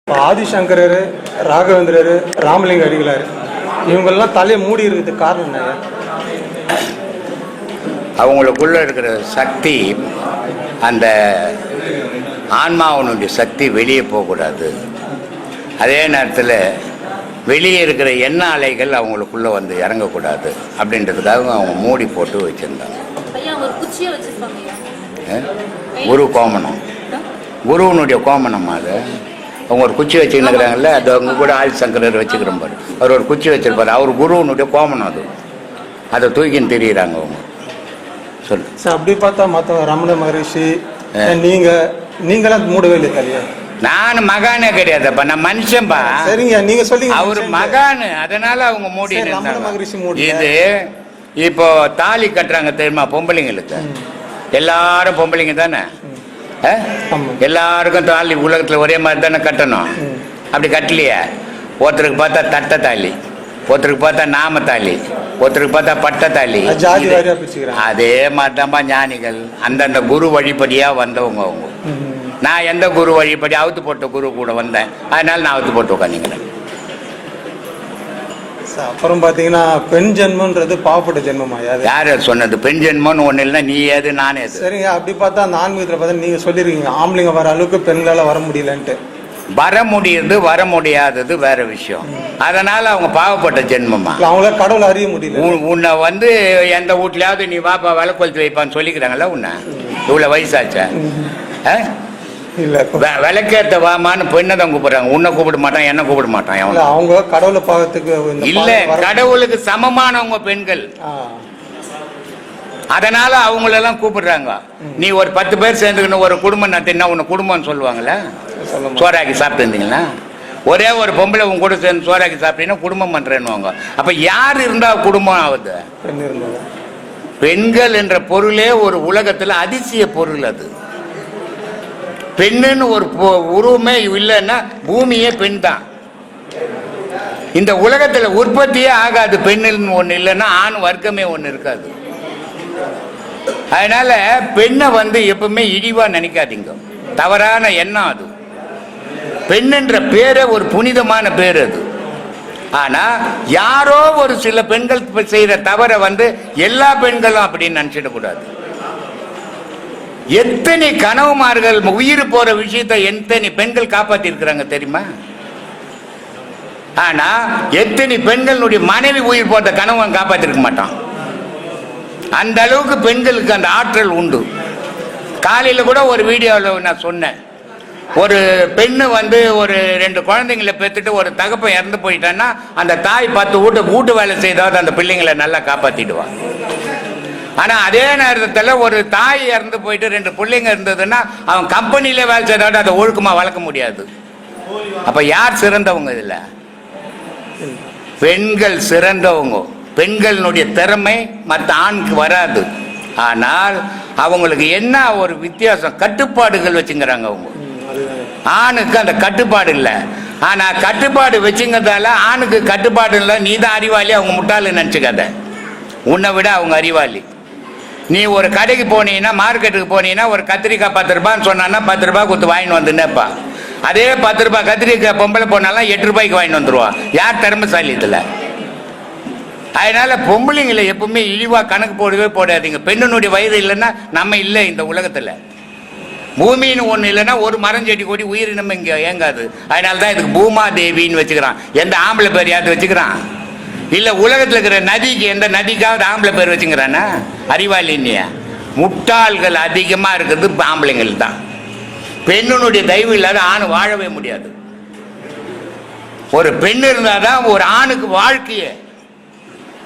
ஆதிசங்கரர், ராகவேந்திரர், ராமலிங்க அடிகளார் இவங்கெல்லாம் தலையை மூடி இருக்கிறதுக்கு காரணம் என்ன? அவங்களுக்குள்ள இருக்கிற சக்தி, அந்த ஆன்மாவனுடைய சக்தி வெளியே போகக்கூடாது. அதே நேரத்தில் வெளியே இருக்கிற எண்ண அலைகள் அவங்களுக்குள்ள வந்து இறங்கக்கூடாது அப்படின்றதுக்காக அவங்க மூடி போட்டு வச்சிருந்தாங்க. குரு கோமணம், குருவனுடைய கோமணம் அது. அவங்க ஒரு குச்சி வச்சுக்கிறாங்கல்ல, அது அவங்க கூட ஆதிசங்கரர் வச்சுக்கிற பாரு, அவர் ஒரு குச்சி வச்சிருப்பாரு, அவர் குருவனுடைய கோமணம் அது, அதை தூக்கின்னு தெரியுறாங்க அவங்க. சொல்லு சார். அப்படி பார்த்தா மற்ற ரமண மகரிஷி நீங்களாம் மூடவே இல்லை தலையா? நான் மகானே கிடையாதுப்பா, நான் மனுஷன்பா. சரிங்க, நீங்க சொல்லிங்க. அவரு மகானு, அதனால அவங்க மூடி. இது இப்போ தாலி கட்டுறாங்க தெரியுமா பொம்பளைங்களுக்கு? எல்லாரும் பொம்பளைங்க தானே, எல்லாருக்கும் தாலி உலகத்துல ஒரே மாதிரி தானே கட்டணும். அப்படி கட்டலையே. ஒருத்தருக்கு பார்த்தா தட்டை தாலி, ஒருத்தருக்கு பார்த்தா நாம தாலி, ஒருத்தருக்கு பார்த்தா பட்ட தாலி. அதே மாதிரிதான்ப்பா ஞானிகள், அந்தந்த குரு வழிபடியா வந்தவங்க அவங்க. நான் எந்த குரு வழிபடி அவுத்து போட்ட குரு கூட வந்தேன், அதனால நான் அவுத்து போட்டு உட்காந்துக்கிறேன். அப்புறம் பாத்தீங்கன்னா பெண் ஜென்மன்றது பாவப்பட்ட ஜென்மமா? யாரு சொன்னது பெண் ஜென்மம்னு ஒண்ணு இல்லைன்னா நீ ஏது நானே ஏது? சரிங்க, அப்படி பார்த்தா அந்த ஆன்மீகத்துல பார்த்தா நீங்க சொல்லிருக்கீங்க ஆம்பளைங்க வர அளவுக்கு பெண்களால வர முடியலன்ட்டு. வர முடியுது, வர முடியாதது வேற விஷயம். அதனால அவங்க பாவப்பட்ட ஜென்மமா? அவங்கள கடவுளை அறிய முடியல. உன்னை வந்து எந்த வீட்லயாவது நீ வாப்பா விலை கொளுத்து வைப்பான்னு சொல்லிக்கிறாங்கல்ல உன்னை? இவ்வளவு வயசாச்சா? இல்ல, விளக்கேத்த வாமான்னு பெண்ணை தான் கூப்பிடுறாங்க, உன்னை கூப்பிட மாட்டான், என்ன கூப்பிட மாட்டான். அவங்க கடவுளை பார்க்கறதுக்கு இல்ல, கடவுளுக்கு சமமானவங்க பெண்கள், அதனால அவங்களெல்லாம் கூப்பிடுறாங்க. நீ ஒரு 10 பேர் சேர்ந்துக்கணும் ஒரு குடும்பம் நடத்தினா உன்னை குடும்பம்னு சொல்லுவாங்களா? சோறாக்கி சாப்பிட்டு இருந்தீங்களா? ஒரே ஒரு பொம்பளை உங்க கூட சேர்ந்து சோறாக்கி சாப்பிட்டீங்கன்னா குடும்பம் பண்றேன்னு. அப்ப யார் இருந்தா குடும்பம் ஆகுது? பெண்கள் என்ற பொருளே ஒரு உலகத்துல அதிசய பொருள். அது பெண்ணுன்னு ஒரு உருவமே இல்லைன்னா பூமியே பெண் தான். இந்த உலகத்துல உற்பத்தியே ஆகாது பெண்ணுன்னு ஒண்ணு இல்லைன்னா ஆண் வர்க்கமே ஒண்ணு இருக்காது. அதனால பெண்ணை வந்து எப்பவுமே இழிவா நினைக்காதீங்க, தவறான எண்ணம் அது. பெண்ணுன்ற பேரே ஒரு புனிதமான பேர் அது. ஆனா யாரோ ஒரு சில பெண்கள் செய்யற தவறை வந்து எல்லா பெண்களும் அப்படின்னு நினைச்சிடக்கூடாது. எத்தனை கனவுமார்கள் உயிர் போற விஷயத்தை எத்தனை பெண்கள் காப்பாத்தி இருக்கிறாங்க தெரியுமா? ஆனா எத்தனை பெண்களுடைய மனைவி உயிர் போட்ட கனவை காப்பாத்திருக்க மாட்டான். அந்த அளவுக்கு பெண்களுக்கு அந்த ஆற்றல் உண்டு. காலையில கூட ஒரு வீடியோவில் நான் சொன்னேன், ஒரு பெண்ணு வந்து ஒரு 2 குழந்தைங்களை பெற்றுட்டு ஒரு தகப்பன் இறந்து போயிட்டான்னா அந்த தாய் 10 வீட்டு வேலை செய்தாவது அந்த பிள்ளைங்களை நல்லா காப்பாத்திடுவான். ஆனா அதே நேரத்தில் ஒரு தாய் இறந்து போயிட்டு 2 பிள்ளைங்க இருந்ததுன்னா அவன் கம்பெனியில வேலை செய்யறத அதை ஒழுக்கமா வளர்க்க முடியாது. அப்ப யார் சிறந்தவங்க? இதுல பெண்கள் சிறந்தவங்க. பெண்களுடைய திறமை மற்ற ஆணுக்கு வராது. ஆனால் அவங்களுக்கு என்ன ஒரு வித்தியாசம், கட்டுப்பாடுகள் வச்சுங்கிறாங்க அவங்க. ஆணுக்கு அந்த கட்டுப்பாடு இல்லை. ஆனா கட்டுப்பாடு வச்சுங்கிறதால ஆணுக்கு கட்டுப்பாடு இல்லை. நீ தான் அறிவாளி, அவங்க முட்டாளு நினைச்சுக்காத. உன்னை விட அவங்க அறிவாளி. நீ ஒரு கடைக்கு போனீங்கன்னா, மார்க்கெட்டுக்கு போனீங்கன்னா ஒரு கத்திரிக்காய் 10 ரூபான்னு சொன்னா 10 ரூபாய் கொடுத்து வாங்கிட்டு வந்துன்னேப்பா. அதே 10 ரூபாய் கத்திரிக்காய் பொம்பளை போனாலும் 8 ரூபாய்க்கு வாங்கிட்டு வந்துருவான். யார் திறமைசாலி இதுல? அதனால பொம்பளைங்களை எப்பவுமே இழிவா கணக்கு போடவே போடாதீங்க. பெண்ணுடைய வயிறு இல்லைன்னா நம்ம இல்லை இந்த உலகத்துல. பூமின்னு ஒண்ணு இல்லைன்னா ஒரு மரம் செடி கொடி உயிரினம் இங்க ஏங்காது. அதனாலதான் இதுக்கு பூமா தேவின்னு வச்சுக்கிறான். எந்த ஆம்பளை பேர் யாரு வச்சுக்கிறான்? இல்ல உலகத்துல இருக்கிற நதிக்கு எந்த நதிக்காவது ஆம்பளை பேர் வச்சுக்கிறானா? அறிவாளின்னியா? முட்டாள்கள் அதிகமா இருக்கிறது ஆம்பளைங்கள் தான். பெண்ணுடைய தயவு இல்லாத ஆண் வாழவே முடியாது. ஒரு பெண் இருந்தாதான் ஒரு ஆணுக்கு வாழ்க்கையே.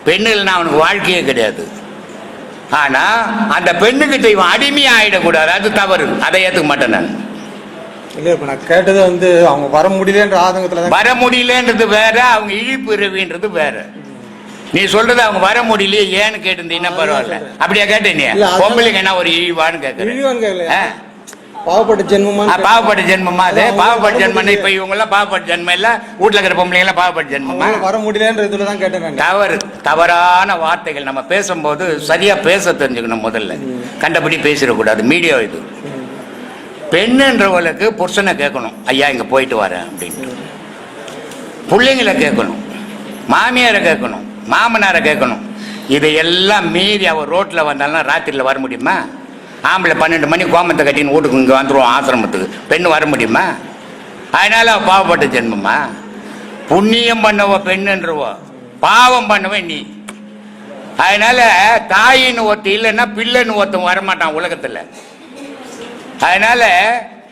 பெண்ணு இல்லைன்னா அவனுக்கு வாழ்க்கையே கிடையாது. ஆனா அந்த பெண்ணுக்கு இவன் அடிமையா ஆயிடக்கூடாது, அது தவறு. அதை ஏத்துக்க மாட்டேன் நான். இல்ல, இப்ப நான் கேட்டது வந்து அவங்க வர முடியலன்ற ஆதங்கத்துல. வர முடியலன்றது வேற, அவங்க இழிப்பு இரவின்றது வேற. நீ சொல்றது அவங்க வர முடியலையே ஏன்னு கேட்டிருந்தீங்கன்னா பரவாயில்ல. அப்படியா கேட்டேன்? பொம்பளைங்க என்ன ஒரு இழிவான்னு கேட்கறேன். பாவப்பட்ட ஜென்மமா? பாவப்பட்ட ஜென்மமா? அது பாவப்பட்ட ஜென்மம். இப்ப இவங்க எல்லாம் பாவப்பட்ட ஜென்மம் இல்ல, வீட்டுல இருக்கிற பொம்பளைங்க எல்லாம் பாவப்பட்ட ஜென்மமா? வர முடியலன்றதுலதான் கேட்டேன். தவறு, தவறான வார்த்தைகள். நம்ம பேசும்போது சரியா பேச தெரிஞ்சுக்கணும். முதல்ல கண்டபடி பேசிடக்கூடாது. மீடியா இது. பெண்ணுன்றவளுக்கு புருஷனை கேட்கணும், ஐயா இங்கே போயிட்டு வரேன் அப்படின்ட்டு. பிள்ளைங்களை கேட்கணும், மாமியாரை கேட்கணும், மாமனாரை கேட்கணும். இதையெல்லாம் மீறி அவர் ரோட்டில் வந்தாலும் ராத்திரியில் வர முடியுமா? ஆம்பளை 12 மணி கோமத்தை கட்டின்னு வீட்டுக்கு இங்கே வந்துடுவோம் ஆசிரமத்துக்கு, பெண்ணு வர முடியுமா? அதனால அவள் பாவப்பட்ட ஜென்மமா? புண்ணியம் பண்ணவோ பெண்ணுன்றவோ, பாவம் பண்ணவே நீ. அதனால தாயின்னு ஒருத்தர் இல்லைன்னா பிள்ளைன்னு ஒருத்தன் வரமாட்டான் உலகத்தில். அதனால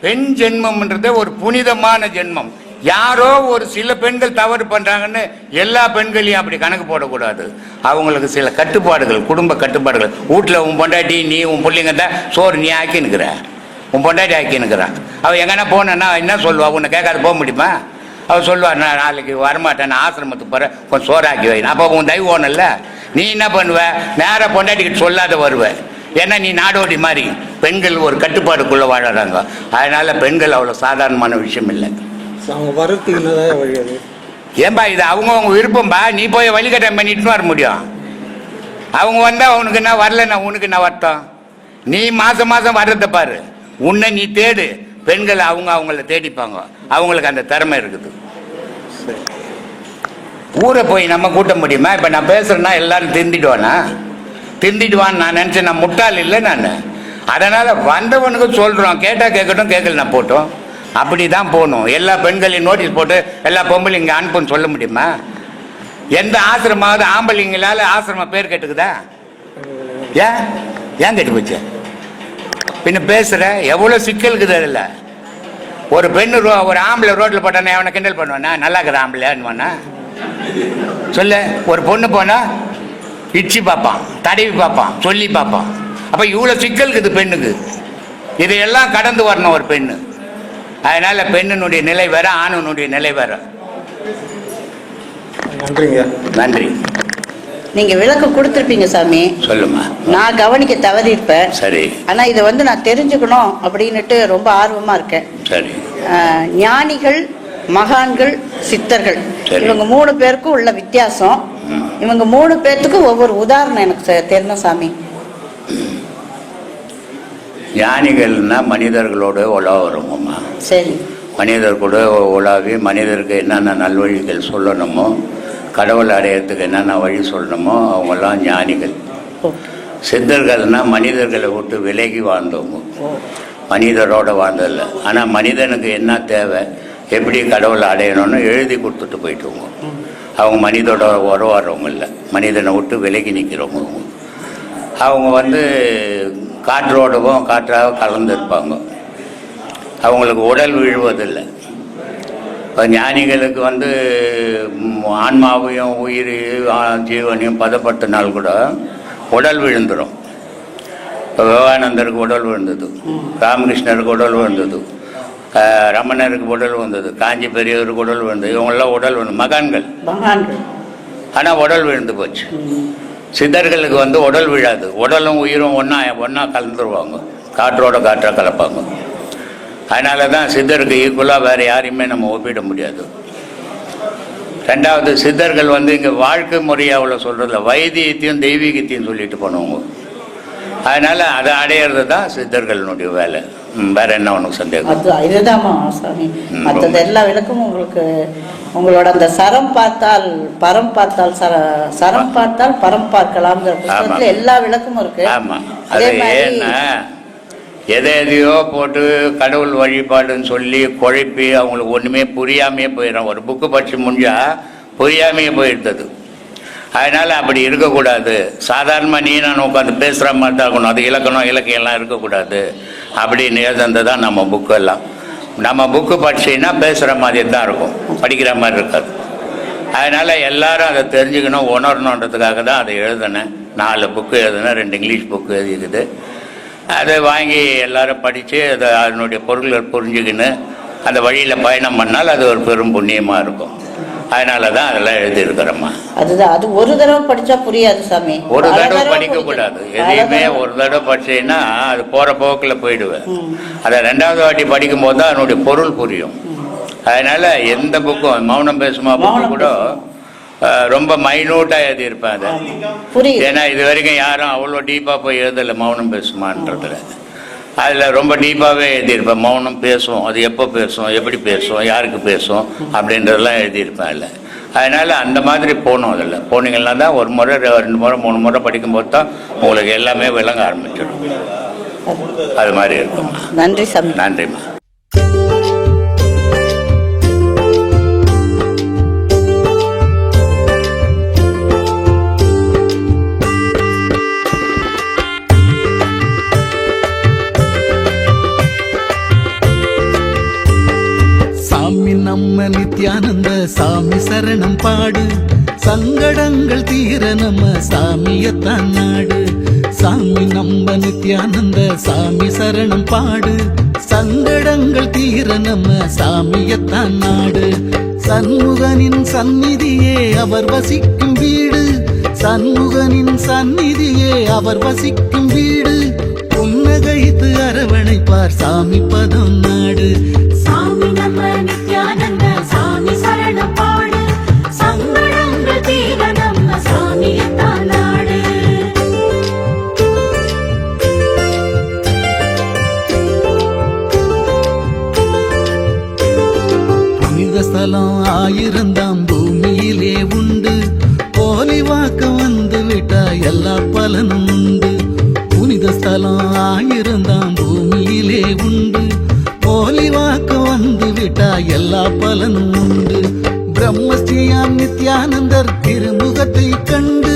பெண் ஜென்மம்ன்றது ஒரு புனிதமான ஜென்மம். யாரோ ஒரு சில பெண்கள் தவறு பண்றாங்கன்னு எல்லா பெண்களையும் அப்படி கணக்கு போடக்கூடாது. அவங்களுக்கு சில கட்டுப்பாடுகள், குடும்ப கட்டுப்பாடுகள். வீட்டில் உன் பொண்டாட்டி நீ உன் பிள்ளைங்க தான் சோறு நீ ஆக்கினுக்கிற, உன் பொண்டாட்டி ஆக்கினுக்கிறான். அவள் எங்கன்னா போனா என்ன சொல்லுவா? உன்னை கேட்காது போக முடியுமா? அவள் சொல்லுவா, நான் நாளைக்கு வரமாட்டேன், நான் ஆசிரமத்துக்கு போகிறேன், கொஞ்சம் சோறு ஆக்கி வை. அப்போ உன் தயவு ஓனல்ல, நீ என்ன பண்ணுவ? நேராக பொண்டாட்டிக்கிட்டு சொல்லாத வருவேன். ஏன்னா நீ நாடோடி மாதிரி. பெண்கள் ஒரு கட்டுப்பாடுக்குள்ளே வாழறாங்க. அதனால பெண்கள் அவ்வளோ சாதாரணமான விஷயம் இல்லை. அவங்க வர்றதுக்கு என்னதான் வழி? அது ஏன்பா இது அவங்கவுங்க விருப்பம்பா. நீ போய் வழிகட்டம் பண்ணிட்டு வர முடியும். அவங்க வந்தால் அவனுக்கு என்ன, வரலன்னா உனக்கு என்ன வருத்தம்? நீ மாதம் மாதம் வர்றதை பாரு. உன்னை நீ தேடு. பெண்கள் அவங்கள தேடிப்பாங்க. அவங்களுக்கு அந்த திறமை இருக்குது. ஊரை போய் நம்ம கூட்ட முடியுமா? இப்போ நான் பேசுறேன்னா எல்லாரும் திருந்திடுவானா? திருந்திடுவான்னு நான் நினச்சேன். நான் முட்டாள் இல்லை நான். அதனால் வந்தவனுக்கு சொல்கிறோம், கேட்டால் கேட்கட்டும், கேட்கல நான் போட்டோம். அப்படி தான் போகணும். எல்லா பெண்களையும் நோட்டீஸ் போட்டு எல்லா பொம்பளையும் இங்கே அனுப்புன்னு சொல்ல முடியுமா? எந்த ஆசிரமாவது ஆம்பளைங்களால் ஆசிரமம் பேர் கெட்டுக்குதா? ஏன் கெட்டு போச்சு? பின்ன பேசுகிற எவ்வளோ சிக்கல் இருக்குது அதில். ஒரு பெண்ணு ஒரு ஆம்பளை ரோட்டில் போட்டானே அவனை கிண்டல் பண்ணுவானா? நல்லா இருக்கிற ஆம்பளையான்னுவானா? சொல்ல. ஒரு பொண்ணு போனா இச்சி பார்ப்பான், தடவி பார்ப்பான், சொல்லி பார்ப்பான். அப்போ இவ்வளோ சிக்கல் இருக்குது பெண்ணுக்கு. இதையெல்லாம் கடந்து வரணும் ஒரு பெண்ணு. அதனால பெண்ணினுடைய நிலை வேற, ஆணுனுடைய நிலை வேற. நன்றிங்க. நன்றி. நீங்க விளக்கம் கொடுத்துருப்பீங்க சாமி. சொல்லுமா. நான் கவனிக்க தவறிருப்பேன். சரி. ஆனா இதை நான் தெரிஞ்சுக்கணும் அப்படின்னுட்டு ரொம்ப ஆர்வமா இருக்கேன். சரி. ஞானிகள், மகான்கள், சித்தர்கள், இவங்க 3 பேருக்கும் உள்ள வித்தியாசம். இவங்க 3 பேர்த்துக்கும் ஒவ்வொரு உதாரணம் எனக்கு தெரியணும் சாமி. ஞானிகள்னா மனிதர்களோட உலவுறோம்மா. சரி. மனிதர் கூட உலாவி மனிதருக்கு என்னென்ன நல்வழிகள் சொல்லணுமோ, கடவுள் அடையிறதுக்கு என்னென்ன வழி சொல்லணுமோ அவங்கெல்லாம் ஞானிகள். சித்தர்கள்னா மனிதர்களை விட்டு விலகி வாழ்ந்தவங்க, மனிதரோட வாழ்ந்ததில்லை. ஆனால் மனிதனுக்கு என்ன தேவை, எப்படி கடவுளை அடையணும்னு எழுதி கொடுத்துட்டு போயிட்டுவங்க. அவங்க மனிதோட உறவாடுறவங்க இல்லை, மனிதனை விட்டு விலகி நிற்கிறவங்க. அவங்க காற்றோடவும் காற்றாக கலந்துருப்பாங்க. அவங்களுக்கு உடல் விழுவதில்லை. இப்போ ஞானிகளுக்கு ஆன்மாவையும் உயிர் ஜீவனையும் பதப்படுத்தினால் கூட உடல் விழுந்துடும். இப்போ விவேகானந்தருக்கு உடல் விழுந்தது, ராமகிருஷ்ணருக்கு உடல் விழுந்தது, ரமணருக்கு உடல் வந்தது, காஞ்சி பெரியவருக்கு உடல் விழுந்தது. இவங்கெல்லாம் உடல் விழுந்து மகான்கள். ஆனால் உடல் விழுந்து போச்சு. சித்தர்களுக்கு உடல் விழாது. உடலும் உயிரும் ஒன்றா கலந்துருவாங்க, காற்றோட காற்றாக கலப்பாங்க. அதனால தான் சித்தருக்கு ஈக்குவலாக வேறு யாரையுமே நம்ம ஒப்பிட முடியாது. ரெண்டாவது, சித்தர்கள் இங்கே வாழ்க்கை முறையை அவ்வளோ சொல்கிறதில்ல, வைத்தியத்தையும் தெய்வீகத்தையும் சொல்லிட்டு போனவங்க. அதனால் அதை அடையிறது தான் சித்தர்களுடைய வேலை. வேற என்ன உனக்கு சந்தேகம்? இதுதான்மா சாமி. மற்றது எல்லா விளக்கமும் உங்களுக்கு, உங்களோட அந்த சரம் பார்த்தால் பரம் பார்த்தால் சரம் பார்த்தால் பரம் பார்க்கலாம்ங்கிற புத்தகத்துல எல்லா விளக்கமும் இருக்கு. ஆமா. அது ஏன்னா எதையோ போட்டு கடவுள் வழிபாடுன்னு சொல்லி குழப்பி அவங்களுக்கு ஒண்ணுமே புரியாமையே போயிடும். ஒரு புக்கு படிச்சு முடிஞ்சா புரியாமையே போயிடுது. அதனால அப்படி இருக்கக்கூடாது. சாதாரணமாக நீ நான் உட்காந்து பேசுகிற மாதிரி தான் இருக்கணும். அது இலக்கியம்லாம் இருக்கக்கூடாது அப்படின்னு எழுதுனது நம்ம புக்கு எல்லாம். நம்ம புக்கு படிச்சீங்கன்னா பேசுகிற மாதிரி தான் இருக்கும், படிக்கிற மாதிரி இருக்காது. அதனால் எல்லாரும் அதை தெரிஞ்சுக்கணும், உணரணுன்றதுக்காக தான் அதை எழுதினேன். 4 புக்கு எழுதினேன், 2 இங்கிலீஷ் புக்கு எழுதிக்குது. அதை வாங்கி எல்லாரும் படித்து அதனுடைய பொருள்களை புரிஞ்சுக்கின்னு அந்த வழியில் பயணம் பண்ணால் அது ஒரு பெரும் புண்ணியமாக இருக்கும். அதனால தான் அதெல்லாம் எழுதியிருக்கிறோம்மா. அதுதான், அது ஒரு தடவை படித்தா புரியாது சாமி. ஒரு தடவை படிக்கக்கூடாது. எதையுமே ஒரு தடவை படிச்சீங்கன்னா அது போகிற போக்கில் போயிடுவேன். அதை 2வது வாட்டி படிக்கும் போது தான் அதனுடைய பொருள் புரியும். அதனால எந்த புக்கும், மௌனம் பேசுமா புக்கு கூட ரொம்ப மைனூட்டாக எழுதியிருப்பேன் அதை. ஏன்னா இது வரைக்கும் யாரும் அவ்வளோ டீப்பாக போய் எழுதலை மௌனம் பேசுமான்றதுல. அதில் ரொம்ப டீப்பாகவே எழுதியிருப்பேன். மௌனம் பேசும், அது எப்போ பேசும், எப்படி பேசும், யாருக்கு பேசும் அப்படின்றதெல்லாம் எழுதியிருப்பேன் அதில். அதனால் அந்த மாதிரி போகணும். அதில் போனீங்கன்னா தான் ஒரு முறை 2 முறை 3 முறை படிக்கும்போது தான் உங்களுக்கு எல்லாமே விளங்க ஆரம்பிச்சிடும். அது மாதிரி இருக்கும். நன்றி சாமி. நன்றிம்மா. நம்ம நித்யானந்த சாமி சரணம் பாடு, சங்கடங்கள் தீர நம்ம சாமியத்தான் நாடு. சாமி நம்ம நித்யானந்த சாமி சரணம் பாடு, சங்கடங்கள் தீர நம்ம சாமியத்தான் நாடு. சண்முகனின் சந்நிதியே அவர் வசிக்கும் வீடு, சண்முகனின் சந்நிதியே அவர் வசிக்கும் வீடு. புன்னகைத்து அரவணைப்பார் சாமி பதம் நாடு. சாமி நம்ம நித்யானந்த சாமி சரணம் பாடு, சங்கடங்கள் தீர நம்ம சாமியத்தான் நாடு. புனித ஸ்தலம் 1000 பூமியிலே உண்டு, போலி வாக்கு வந்து விட்டா எல்லா பலனும் உண்டு. புனித ஸ்தலம் 1000 பூமியிலே உண்டு, போலி வாக்கு வந்து விட்டா எல்லா பலனும் உண்டு. பிரம்மஸ்ரீயாம் நித்யானந்தர் திருமுகத்தை கண்டு,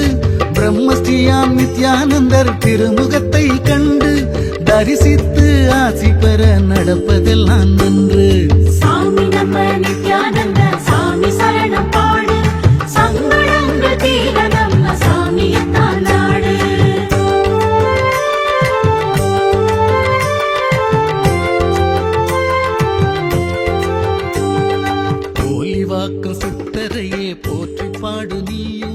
பிரம்மஸ்ரீயாம் நித்யானந்தர் திருமுகத்தை கண்டு, தரிசித்து ஆசி பெற நடப்பதெல்லாம் நன்று. சாமி நம்ம நித்யானந்த சாமி சரணம் பாடு, சங்கடங்கள் தீர நம்ம சாமியத்தான் நாடு. போலி வாக்கு சித்தரையே போற்றி பாடு நீயும்,